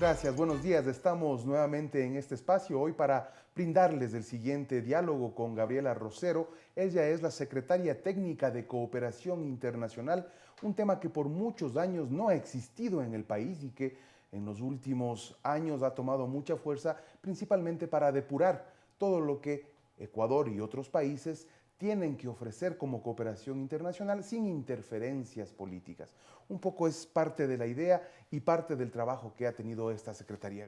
Gracias, buenos días. Estamos nuevamente en este espacio hoy para brindarles el siguiente diálogo con Gabriela Rosero. Ella es la secretaria técnica de Cooperación Internacional, un tema que por muchos años no ha existido en el país y que en los últimos años ha tomado mucha fuerza, principalmente para depurar todo lo que Ecuador y otros países tienen que ofrecer como cooperación internacional sin interferencias políticas. Un poco es parte de la idea y parte del trabajo que ha tenido esta Secretaría.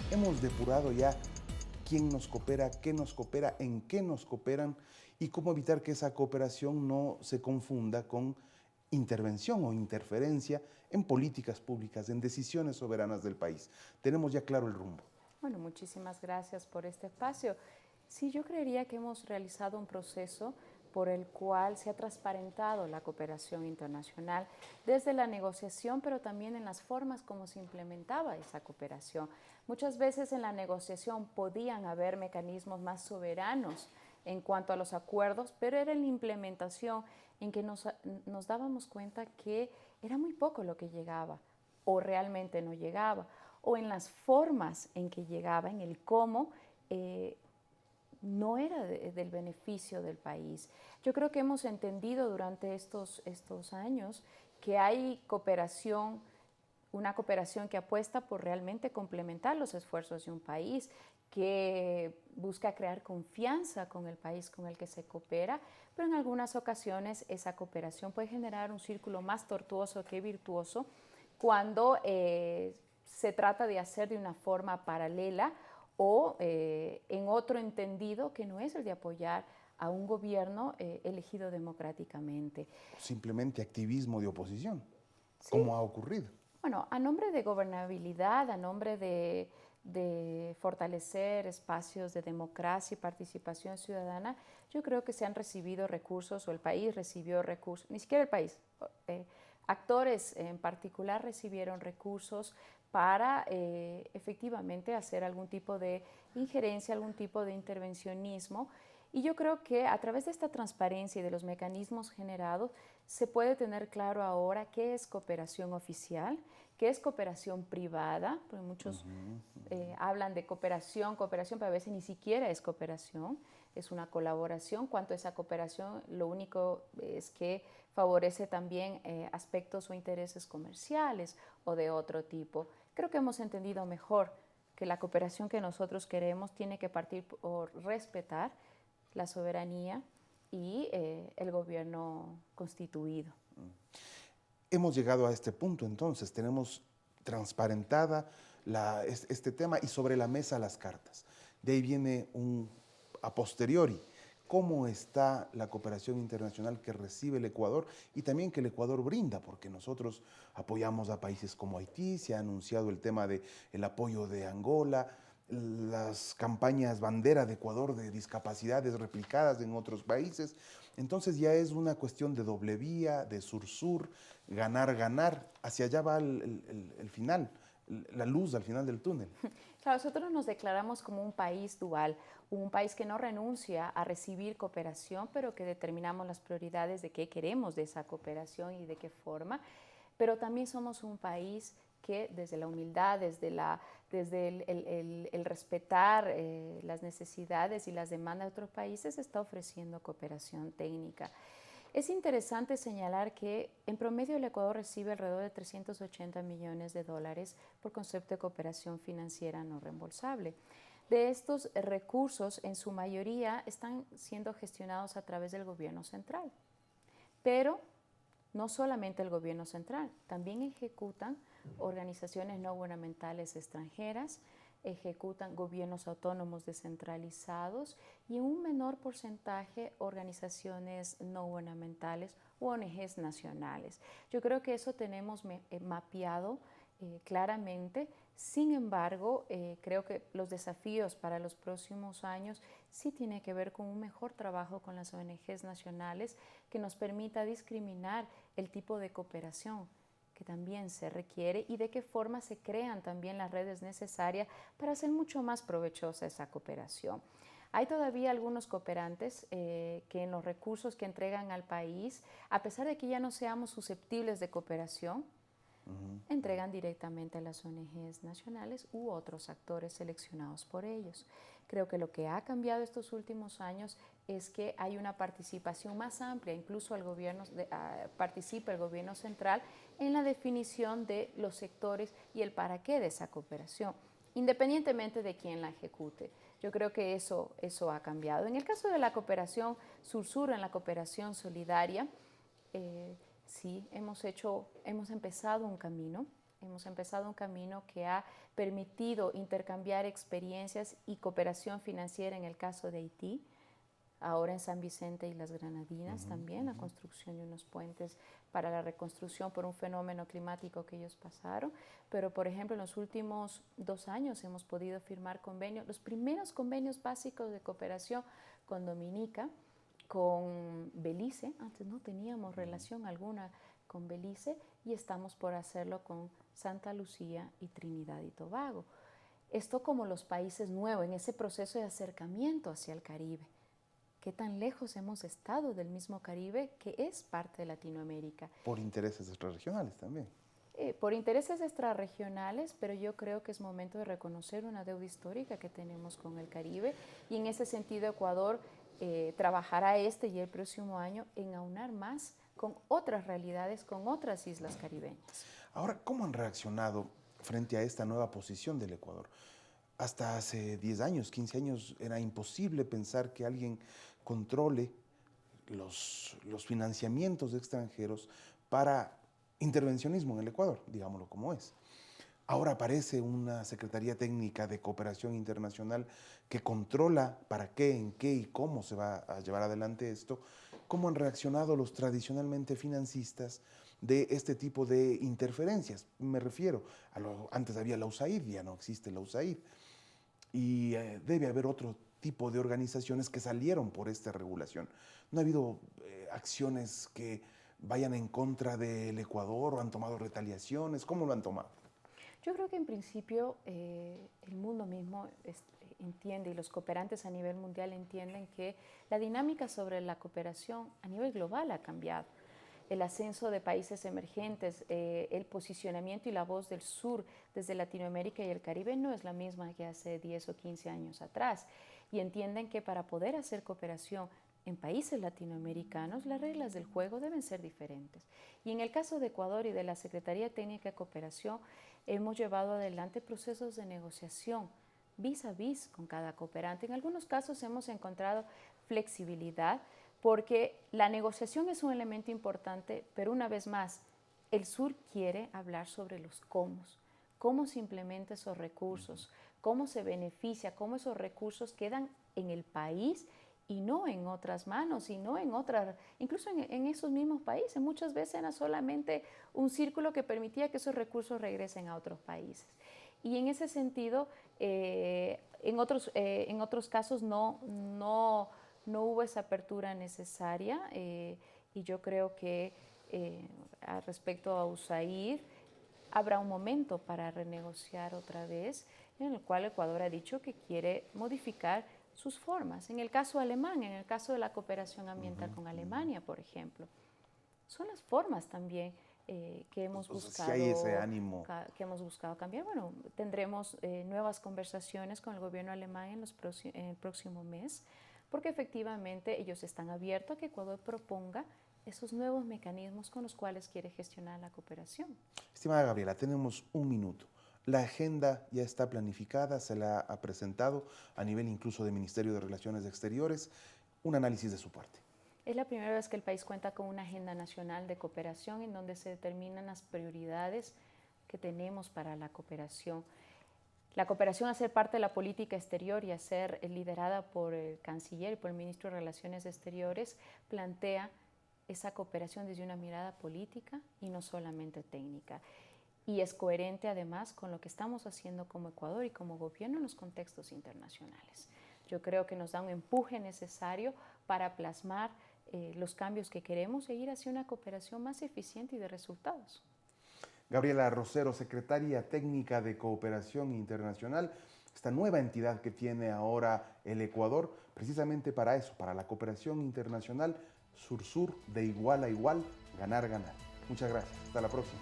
Hemos depurado ya quién nos coopera, qué nos coopera, en qué nos cooperan y cómo evitar que esa cooperación no se confunda con intervención o interferencia en políticas públicas, en decisiones soberanas del país. Tenemos ya claro el rumbo. Bueno, muchísimas gracias por este espacio. Sí, yo creería que hemos realizado un proceso por el cual se ha transparentado la cooperación internacional desde la negociación, pero también en las formas como se implementaba esa cooperación. Muchas veces en la negociación podían haber mecanismos más soberanos en cuanto a los acuerdos, pero era en la implementación en que nos dábamos cuenta que era muy poco lo que llegaba o realmente no llegaba, o en las formas en que llegaba, en el cómo, no era del beneficio del país. Yo creo que hemos entendido durante estos años que hay cooperación, una cooperación que apuesta por realmente complementar los esfuerzos de un país, que busca crear confianza con el país con el que se coopera, pero en algunas ocasiones esa cooperación puede generar un círculo más tortuoso que virtuoso cuando se trata de hacer de una forma paralela o en otro entendido que no es el de apoyar a un gobierno elegido democráticamente. Simplemente activismo de oposición, Sí, como ha ocurrido. bueno, a nombre de gobernabilidad, a nombre de fortalecer espacios de democracia y participación ciudadana, yo creo que se han recibido recursos, o el país recibió recursos, ni siquiera el país, actores en particular recibieron recursos para efectivamente hacer algún tipo de injerencia, algún tipo de intervencionismo. Y yo creo que a través de esta transparencia y de los mecanismos generados se puede tener claro ahora qué es cooperación oficial, qué es cooperación privada, porque muchos hablan de cooperación, cooperación, pero a veces ni siquiera es cooperación, es una colaboración. Cuanto a esa cooperación, lo único es que favorece también aspectos o intereses comerciales o de otro tipo. Creo que hemos entendido mejor que la cooperación que nosotros queremos tiene que partir por respetar la soberanía y el gobierno constituido. Hemos llegado a este punto, entonces, tenemos transparentada este tema y sobre la mesa las cartas. De ahí viene a posteriori, cómo está la cooperación internacional que recibe el Ecuador y también que el Ecuador brinda, porque nosotros apoyamos a países como Haití, se ha anunciado el tema del apoyo de Angola, las campañas bandera de Ecuador de discapacidades replicadas en otros países. Entonces ya es una cuestión de doble vía, de sur-sur, ganar, ganar. Hacia allá va el final, la luz al final del túnel. Claro, nosotros nos declaramos como un país dual, un país que no renuncia a recibir cooperación, pero que determinamos las prioridades de qué queremos de esa cooperación y de qué forma. Pero también somos un país que desde la humildad, desde el respetar las necesidades y las demandas de otros países, está ofreciendo cooperación técnica. Es interesante señalar que en promedio el Ecuador recibe alrededor de 380 millones de dólares por concepto de cooperación financiera no reembolsable. De estos recursos, en su mayoría, están siendo gestionados a través del gobierno central. Pero no solamente el gobierno central, también ejecutan organizaciones no gubernamentales extranjeras, ejecutan gobiernos autónomos descentralizados y en un menor porcentaje organizaciones no gubernamentales u ONGs nacionales. Yo creo que eso tenemos mapeado claramente. Sin embargo, creo que los desafíos para los próximos años sí tienen que ver con un mejor trabajo con las ONGs nacionales que nos permita discriminar el tipo de cooperación que también se requiere y de qué forma se crean también las redes necesarias para hacer mucho más provechosa esa cooperación. Hay todavía algunos cooperantes que en los recursos que entregan al país, a pesar de que ya no seamos susceptibles de cooperación, entregan directamente a las ONGs nacionales u otros actores seleccionados por ellos. Creo que lo que ha cambiado estos últimos años es que hay una participación más amplia, incluso participa el gobierno central en la definición de los sectores y el para qué de esa cooperación, independientemente de quién la ejecute. Yo creo que eso ha cambiado. En el caso de la cooperación sur-sur, en la cooperación solidaria, sí, hemos empezado un camino que ha permitido intercambiar experiencias y cooperación financiera en el caso de Haití, ahora en San Vicente y las Granadinas también, la construcción de unos puentes para la reconstrucción por un fenómeno climático que ellos pasaron. Pero, por ejemplo, en los últimos 2 años hemos podido firmar convenios, los primeros convenios básicos de cooperación con Dominica, con Belice. Antes no teníamos relación alguna con Belice y estamos por hacerlo con Santa Lucía y Trinidad y Tobago. Esto como los países nuevos en ese proceso de acercamiento hacia el Caribe. ¿Qué tan lejos hemos estado del mismo Caribe que es parte de Latinoamérica? Por intereses extrarregionales también. Por intereses extrarregionales, pero yo creo que es momento de reconocer una deuda histórica que tenemos con el Caribe y en ese sentido Ecuador trabajará este y el próximo año en aunar más con otras realidades, con otras islas caribeñas. Ahora, ¿cómo han reaccionado frente a esta nueva posición del Ecuador? Hasta hace 10 años, 15 años, era imposible pensar que alguien controle los financiamientos extranjeros para intervencionismo en el Ecuador, digámoslo como es. Ahora aparece una Secretaría Técnica de Cooperación Internacional que controla para qué, en qué y cómo se va a llevar adelante esto. ¿Cómo han reaccionado los tradicionalmente financistas de este tipo de interferencias? Me refiero, antes había la USAID, ya no existe la USAID. Y debe haber otro tipo de organizaciones que salieron por esta regulación. ¿No ha habido acciones que vayan en contra del Ecuador o han tomado retaliaciones? ¿Cómo lo han tomado? Yo creo que en principio el mundo mismo entiende y los cooperantes a nivel mundial entienden que la dinámica sobre la cooperación a nivel global ha cambiado. El ascenso de países emergentes, el posicionamiento y la voz del sur desde Latinoamérica y el Caribe no es la misma que hace 10 o 15 años atrás. Y entienden que para poder hacer cooperación en países latinoamericanos, las reglas del juego deben ser diferentes. Y en el caso de Ecuador y de la Secretaría Técnica de Cooperación, hemos llevado adelante procesos de negociación vis a vis con cada cooperante. En algunos casos hemos encontrado flexibilidad, porque la negociación es un elemento importante, pero una vez más, el sur quiere hablar sobre los cómo se implementa esos recursos, cómo se beneficia, cómo esos recursos quedan en el país y no en otras manos, y no en otras, incluso en esos mismos países. Muchas veces era solamente un círculo que permitía que esos recursos regresen a otros países. Y en ese sentido, en otros casos no hubo esa apertura necesaria y yo creo que respecto a USAID habrá un momento para renegociar otra vez en el cual Ecuador ha dicho que quiere modificar sus formas. En el caso alemán, en el caso de la cooperación ambiental con Alemania, por ejemplo, son las formas también que hemos buscado, si hay ese ánimo. Que hemos buscado cambiar. Bueno, tendremos nuevas conversaciones con el gobierno alemán en el próximo mes, porque efectivamente ellos están abiertos a que Ecuador proponga esos nuevos mecanismos con los cuales quiere gestionar la cooperación. Estimada Gabriela, tenemos un minuto. La agenda ya está planificada, se la ha presentado a nivel incluso del Ministerio de Relaciones Exteriores. Un análisis de su parte. Es la primera vez que el país cuenta con una agenda nacional de cooperación en donde se determinan las prioridades que tenemos para la cooperación. La cooperación a ser parte de la política exterior y a ser liderada por el canciller y por el ministro de Relaciones Exteriores plantea esa cooperación desde una mirada política y no solamente técnica. Y es coherente además con lo que estamos haciendo como Ecuador y como gobierno en los contextos internacionales. Yo creo que nos da un empuje necesario para plasmar los cambios que queremos e ir hacia una cooperación más eficiente y de resultados. Gabriela Rosero, secretaria técnica de Cooperación Internacional, esta nueva entidad que tiene ahora el Ecuador, precisamente para eso, para la cooperación internacional sur-sur, de igual a igual, ganar, ganar. Muchas gracias. Hasta la próxima.